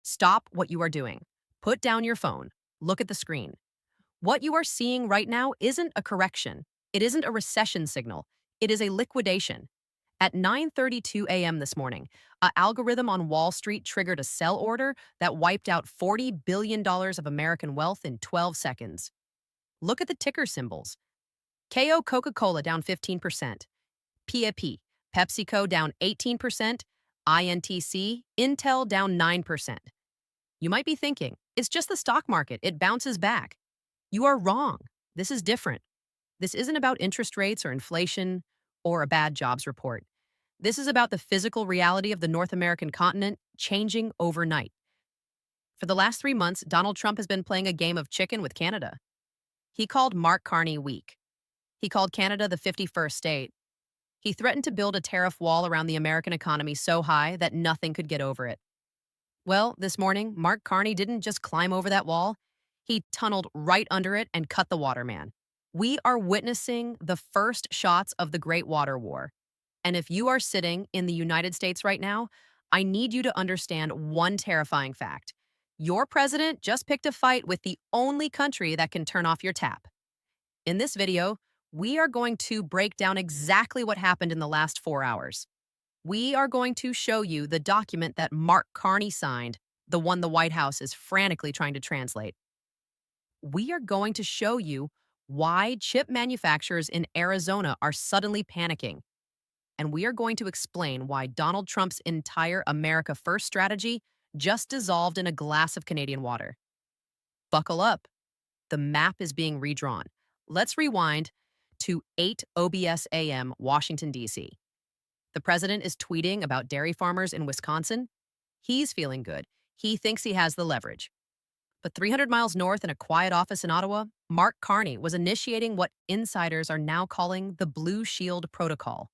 Stop what you are doing. Put down your phone. Look at the screen. What you are seeing right now isn't a correction. It isn't a recession signal. It is a liquidation. At 9:32 a.m. this morning, an algorithm on Wall Street triggered a sell order that wiped out $40 billion of American wealth in 12 seconds. Look at the ticker symbols. KO Coca-Cola down 15%, PAP, PepsiCo down 18%, INTC, Intel down 9%. You might be thinking, it's just the stock market, it bounces back. You are wrong. This is different. This isn't about interest rates or inflation or a bad jobs report. This is about the physical reality of the North American continent changing overnight. For the last 3 months, Donald Trump has been playing a game of chicken with Canada. He called Mark Carney weak. He called Canada the 51st state. He threatened to build a tariff wall around the American economy so high that nothing could get over it. Well, this morning, Mark Carney didn't just climb over that wall, he tunneled right under it and cut the waterman. We are witnessing the first shots of the Great Water War. And if you are sitting in the United States right now, I need you to understand one terrifying fact. Your president just picked a fight with the only country that can turn off your tap. In this video, we are going to break down exactly what happened in the last 4 hours. We are going to show you the document that Mark Carney signed, the one the White House is frantically trying to translate. We are going to show you why chip manufacturers in Arizona are suddenly panicking. And we are going to explain why Donald Trump's entire America First strategy just dissolved in a glass of Canadian water. Buckle up. The map is being redrawn. Let's rewind to 8 OBS AM, Washington, D.C. The president is tweeting about dairy farmers in Wisconsin. He's feeling good. He thinks he has the leverage. But 300 miles north in a quiet office in Ottawa, Mark Carney was initiating what insiders are now calling the Blue Shield Protocol.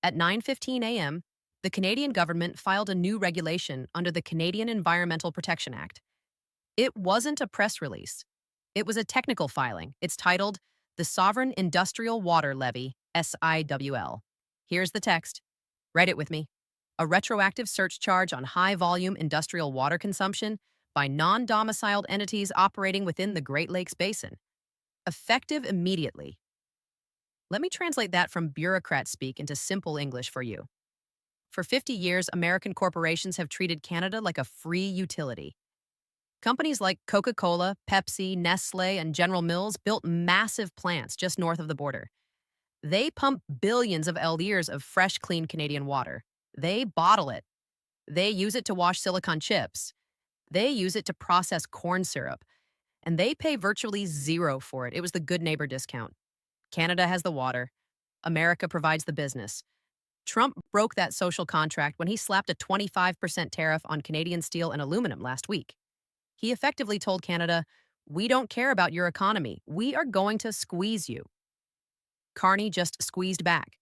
At 9:15 a.m., the Canadian government filed a new regulation under the Canadian Environmental Protection Act. It wasn't a press release. It was a technical filing. It's titled the Sovereign Industrial Water Levy, SIWL. Here's the text. Write it with me. A retroactive surcharge on high-volume industrial water consumption by non-domiciled entities operating within the Great Lakes Basin. Effective immediately. Let me translate that from bureaucrat speak into simple English for you. For 50 years, American corporations have treated Canada like a free utility. Companies like Coca-Cola, Pepsi, Nestle, and General Mills built massive plants just north of the border. They pump billions of liters of fresh, clean Canadian water. They bottle it. They use it to wash silicon chips. They use it to process corn syrup. And they pay virtually zero for it. It was the good neighbor discount. Canada has the water. America provides the business. Trump broke that social contract when he slapped a 25% tariff on Canadian steel and aluminum last week. He effectively told Canada, we don't care about your economy. We are going to squeeze you. Carney just squeezed back.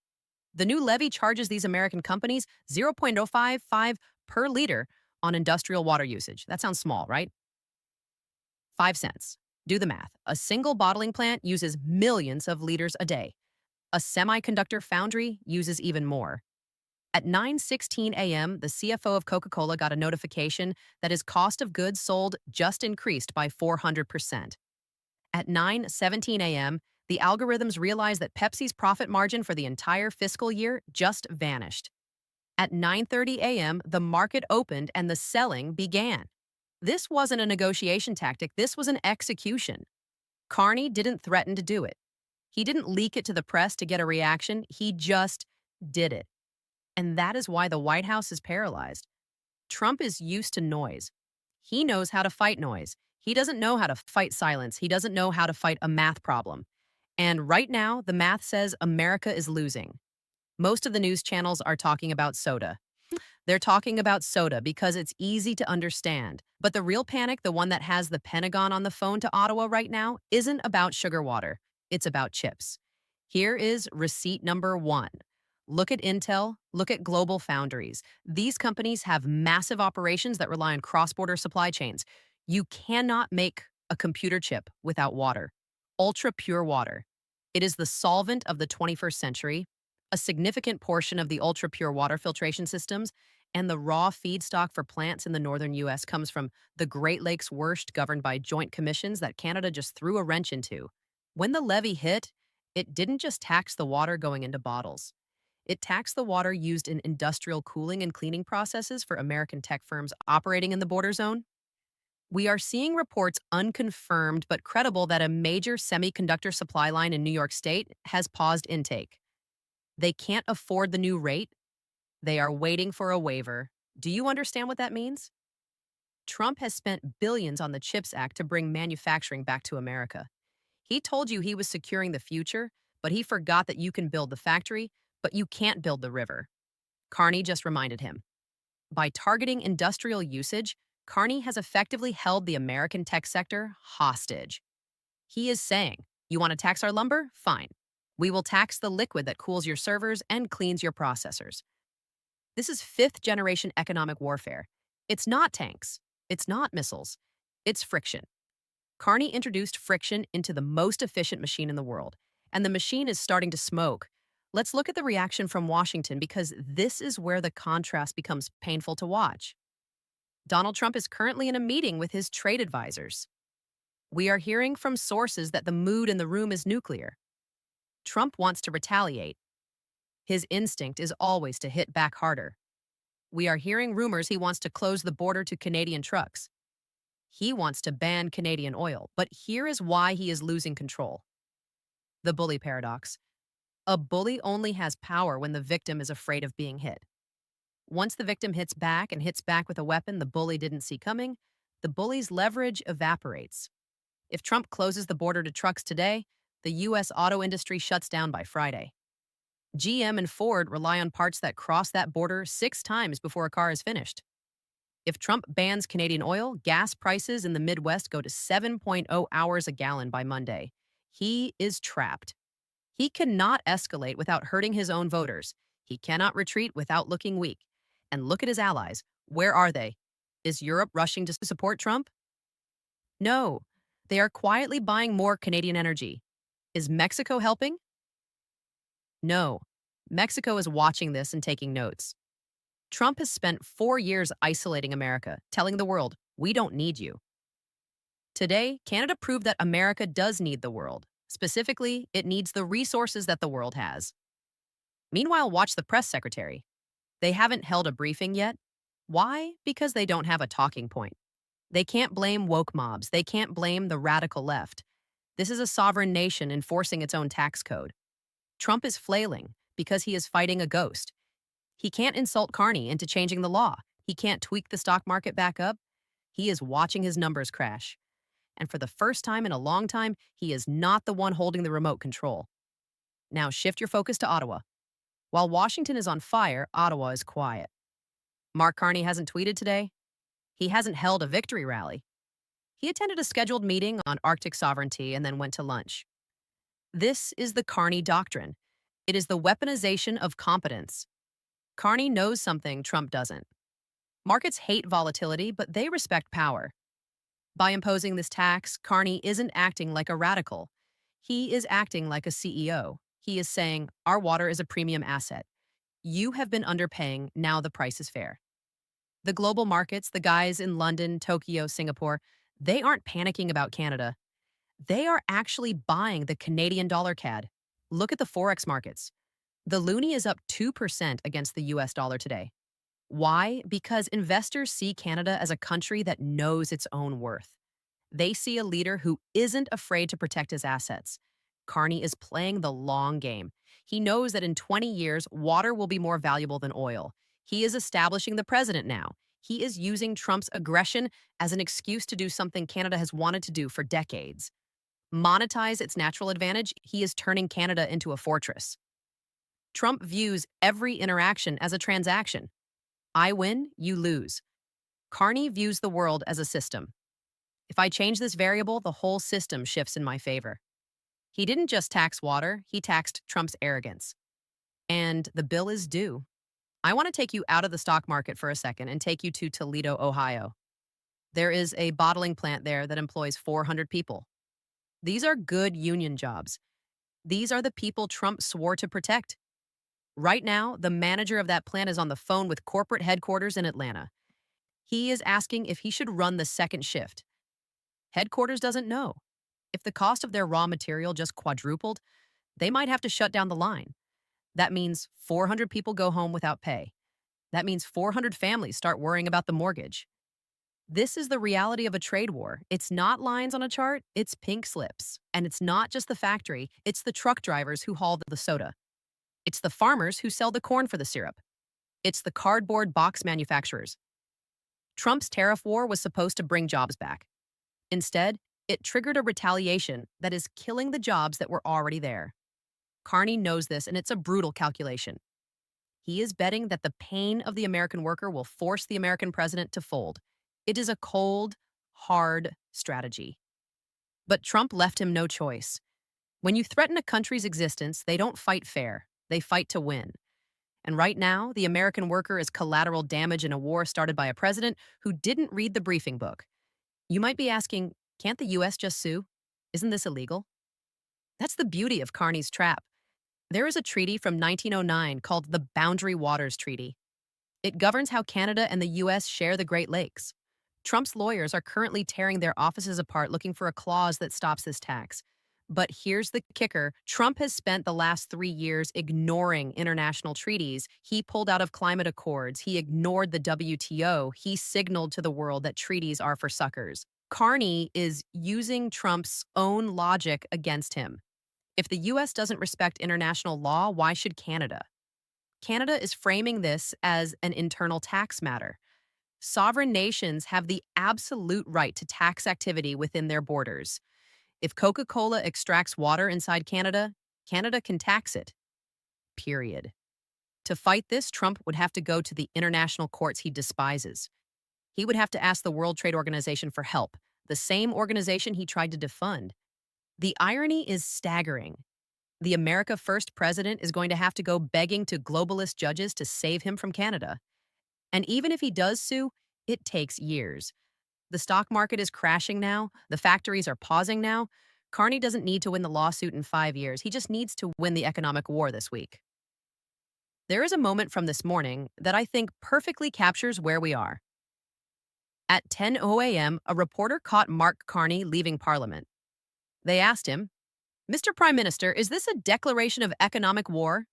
The new levy charges these American companies 0.055 per liter on industrial water usage. That sounds small, right? 5 cents. Do the math. A single bottling plant uses millions of liters a day. A semiconductor foundry uses even more. At 9:16 a.m., the CFO of Coca-Cola got a notification that his cost of goods sold just increased by 400%. At 9:17 a.m., the algorithms realized that Pepsi's profit margin for the entire fiscal year just vanished. At 9:30 a.m., the market opened and the selling began. This wasn't a negotiation tactic, this was an execution. Carney didn't threaten to do it. He didn't leak it to the press to get a reaction, he just did it. And that is why the White House is paralyzed. Trump is used to noise. He knows how to fight noise. He doesn't know how to fight silence. He doesn't know how to fight a math problem. And right now, the math says America is losing. Most of the news channels are talking about soda. They're talking about soda because it's easy to understand. But the real panic, the one that has the Pentagon on the phone to Ottawa right now, isn't about sugar water. It's about chips. Here is receipt number 1. Look at Intel, look at Global Foundries. These companies have massive operations that rely on cross-border supply chains. You cannot make a computer chip without water. Ultra-pure water. It is the solvent of the 21st century. A significant portion of the ultra-pure water filtration systems And the raw feedstock for plants in the northern US comes from the Great Lakes Worst, governed by joint commissions that Canada just threw a wrench into. When the levy hit, it didn't just tax the water going into bottles. It taxed the water used in industrial cooling and cleaning processes for American tech firms operating in the border zone. We are seeing reports, unconfirmed but credible, that a major semiconductor supply line in New York State has paused intake. They can't afford the new rate. They are waiting for a waiver. Do you understand what that means? Trump has spent billions on the CHIPS Act to bring manufacturing back to America. He told you he was securing the future, but he forgot that you can build the factory, but you can't build the river. Carney just reminded him. By targeting industrial usage, Carney has effectively held the American tech sector hostage. He is saying, you want to tax our lumber? Fine. We will tax the liquid that cools your servers and cleans your processors. This is fifth-generation economic warfare. It's not tanks. It's not missiles. It's friction. Carney introduced friction into the most efficient machine in the world, and the machine is starting to smoke. Let's look at the reaction from Washington, because this is where the contrast becomes painful to watch. Donald Trump is currently in a meeting with his trade advisors. We are hearing from sources that the mood in the room is nuclear. Trump wants to retaliate. His instinct is always to hit back harder. We are hearing rumors he wants to close the border to Canadian trucks. He wants to ban Canadian oil, but here is why he is losing control. The bully paradox. A bully only has power when the victim is afraid of being hit. Once the victim hits back with a weapon the bully didn't see coming, the bully's leverage evaporates. If Trump closes the border to trucks today, the U.S. auto industry shuts down by Friday. GM and Ford rely on parts that cross that border 6 times before a car is finished. If Trump bans Canadian oil, gas prices in the Midwest go to 7.0 hours a gallon by Monday. He is trapped. He cannot escalate without hurting his own voters. He cannot retreat without looking weak. And look at his allies. Where are they? Is Europe rushing to support Trump? No. They are quietly buying more Canadian energy. Is Mexico helping? No. Mexico is watching this and taking notes. Trump has spent 4 years isolating America, telling the world, we don't need you. Today, Canada proved that America does need the world. Specifically, it needs the resources that the world has. Meanwhile, watch the press secretary. They haven't held a briefing yet. Why? Because they don't have a talking point. They can't blame woke mobs. They can't blame the radical left. This is a sovereign nation enforcing its own tax code. Trump is flailing because he is fighting a ghost. He can't insult Carney into changing the law. He can't tweak the stock market back up. He is watching his numbers crash. And for the first time in a long time, he is not the one holding the remote control. Now shift your focus to Ottawa. While Washington is on fire, Ottawa is quiet. Mark Carney hasn't tweeted today. He hasn't held a victory rally. He attended a scheduled meeting on Arctic sovereignty and then went to lunch. This is the Carney doctrine. It is the weaponization of competence. Carney knows something Trump doesn't. Markets hate volatility, but they respect power. By imposing this tax, Carney isn't acting like a radical. He is acting like a CEO. He is saying, our water is a premium asset. You have been underpaying, now the price is fair. The global markets, the guys in London, Tokyo, Singapore, they aren't panicking about Canada. They are actually buying the Canadian dollar CAD. Look at the Forex markets. The loonie is up 2% against the US dollar today. Why? Because investors see Canada as a country that knows its own worth. They see a leader who isn't afraid to protect his assets. Carney is playing the long game. He knows that in 20 years, water will be more valuable than oil. He is establishing the president now. He is using Trump's aggression as an excuse to do something Canada has wanted to do for decades. Monetize its natural advantage, he is turning Canada into a fortress. Trump views every interaction as a transaction. I win, you lose. Carney views the world as a system. If I change this variable, the whole system shifts in my favor. He didn't just tax water, he taxed Trump's arrogance. And the bill is due. I want to take you out of the stock market for a second and take you to Toledo, Ohio. There is a bottling plant there that employs 400 people. These are good union jobs. These are the people Trump swore to protect. Right now, the manager of that plant is on the phone with corporate headquarters in Atlanta. He is asking if he should run the second shift. Headquarters doesn't know. If the cost of their raw material just quadrupled, they might have to shut down the line. That means 400 people go home without pay. That means 400 families start worrying about the mortgage. This is the reality of a trade war. It's not lines on a chart, it's pink slips. And it's not just the factory, it's the truck drivers who haul the soda. It's the farmers who sell the corn for the syrup. It's the cardboard box manufacturers. Trump's tariff war was supposed to bring jobs back. Instead, it triggered a retaliation that is killing the jobs that were already there. Carney knows this, and it's a brutal calculation. He is betting that the pain of the American worker will force the American president to fold. It is a cold, hard strategy. But Trump left him no choice. When you threaten a country's existence, they don't fight fair. They fight to win. And right now, the American worker is collateral damage in a war started by a president who didn't read the briefing book. You might be asking, can't the U.S. just sue? Isn't this illegal? That's the beauty of Carney's trap. There is a treaty from 1909 called the Boundary Waters Treaty. It governs how Canada and the U.S. share the Great Lakes. Trump's lawyers are currently tearing their offices apart looking for a clause that stops this tax. But here's the kicker. Trump has spent the last 3 years ignoring international treaties. He pulled out of climate accords. He ignored the WTO. He signaled to the world that treaties are for suckers. Carney is using Trump's own logic against him. If the U.S. doesn't respect international law, why should Canada? Canada is framing this as an internal tax matter. Sovereign nations have the absolute right to tax activity within their borders. If Coca-Cola extracts water inside Canada, Canada can tax it. Period. To fight this, Trump would have to go to the international courts he despises. He would have to ask the World Trade Organization for help, the same organization he tried to defund. The irony is staggering. The America First president is going to have to go begging to globalist judges to save him from Canada. And even if he does sue, it takes years. The stock market is crashing now. The factories are pausing now. Carney doesn't need to win the lawsuit in 5 years. He just needs to win the economic war this week. There is a moment from this morning that I think perfectly captures where we are. At 10:00 a.m., a reporter caught Mark Carney leaving Parliament. They asked him, "Mr. Prime Minister, is this a declaration of economic war?"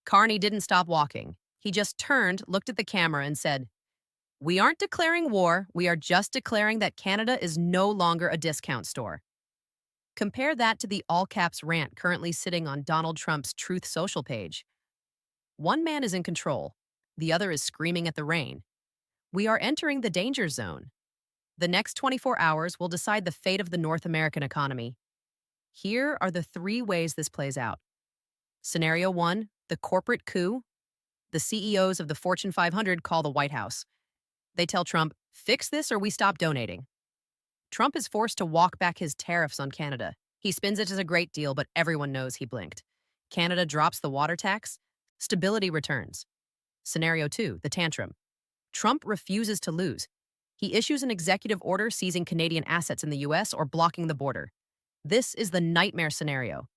Carney didn't stop walking. He just turned, looked at the camera, and said, "We aren't declaring war. We are just declaring that Canada is no longer a discount store." Compare that to the all-caps rant currently sitting on Donald Trump's Truth Social page. One man is in control. The other is screaming at the rain. We are entering the danger zone. The next 24 hours will decide the fate of the North American economy. Here are the 3 ways this plays out. Scenario 1, the corporate coup. The CEOs of the Fortune 500 call the White House. They tell Trump, "Fix this or we stop donating." Trump is forced to walk back his tariffs on Canada. He spins it as a great deal, but everyone knows he blinked. Canada drops the water tax. Stability returns. Scenario 2, the tantrum. Trump refuses to lose. He issues an executive order seizing Canadian assets in the U.S. or blocking the border. This is the nightmare scenario.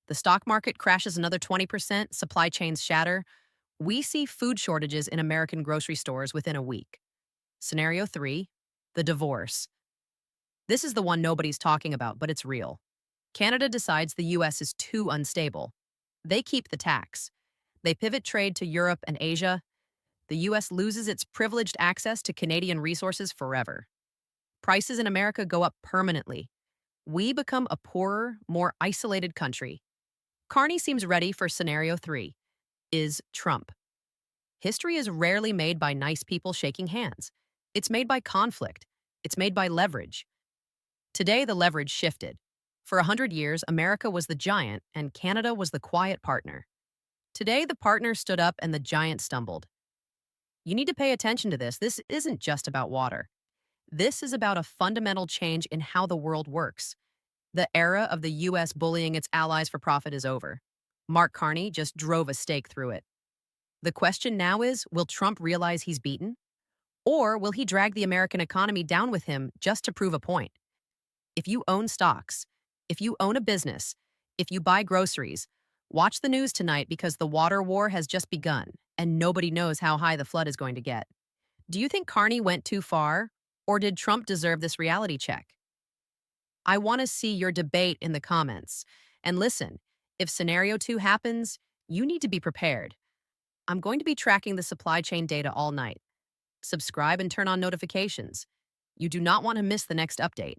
The stock market crashes another 20%, supply chains shatter. We see food shortages in American grocery stores within a week. Scenario 3, the divorce. This is the one nobody's talking about, but it's real. Canada decides the U.S. is too unstable. They keep the tax. They pivot trade to Europe and Asia. The U.S. loses its privileged access to Canadian resources forever. Prices in America go up permanently. We become a poorer, more isolated country. Carney seems ready for scenario 3. Is Trump. History is rarely made by nice people shaking hands. It's made by conflict. It's made by leverage. Today, the leverage shifted. For 100 years, America was the giant and Canada was the quiet partner. Today, the partner stood up and the giant stumbled. You need to pay attention to this. This isn't just about water. This is about a fundamental change in how the world works. The era of the U.S. bullying its allies for profit is over. Mark Carney just drove a stake through it. The question now is, will Trump realize he's beaten? Or will he drag the American economy down with him just to prove a point? If you own stocks, if you own a business, if you buy groceries, Watch the news tonight because the water war has just begun and nobody knows how high the flood is going to get. Do you think Carney went too far? Or did Trump deserve this reality check? I want to see your debate in the comments. And listen, if scenario 2 happens, you need to be prepared. I'm going to be tracking the supply chain data all night. Subscribe and turn on notifications. You do not want to miss the next update.